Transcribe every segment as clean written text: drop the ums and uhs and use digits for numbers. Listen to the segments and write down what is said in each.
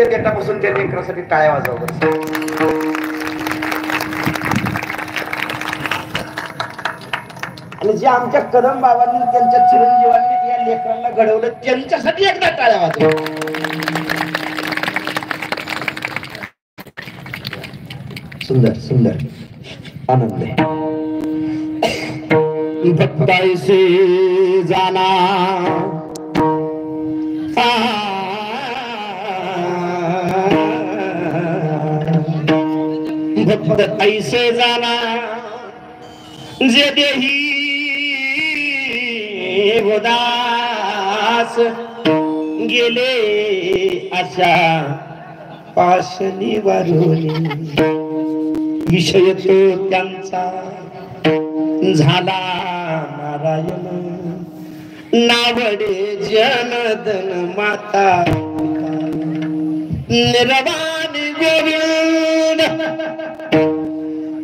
देठापासून त्या लेकरासाठी टाळ्या वाजवा. आणि जे आमच्या कदम बाबांनी त्यांच्या चिरंजीवांनी या लेकरांना घडवलं त्यांच्यासाठी एकदा टाळ्या वाजवा. सुंदर सुंदर आनंद आहे. भक्ताईसे जाना भक्त ऐसे जाना जे देही उदास गेले अशा पाशनी वारुनी विषय तो त्यांचा झाला नारायण नावडे जनदन माता निर्वाण गोविंद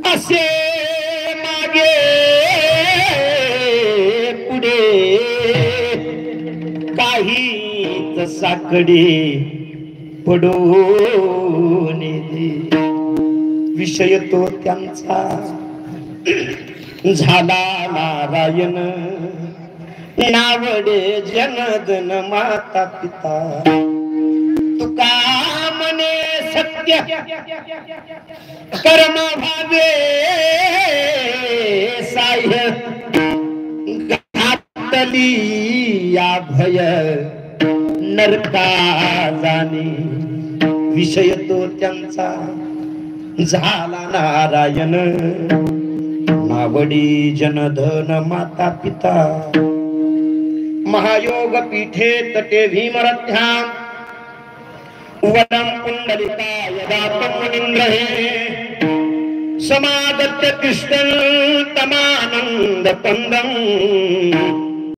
असे मागे पुढे काही साकडे पडून विषय तो त्यांचा झाला नारायण नावडे जनदन माता पिता तुका मने सत्य कर्म भावे साह्य घातली या भय नरका जाणे विषय तो त्यांचा झाला नारायण नावडी जनधन माता पिता महायोग पीठे तटे भीमरथ्या वरम पुंडलिकाय दातम मुनीन्द्रहे समादत्य कृष्णं तमानंद कंदं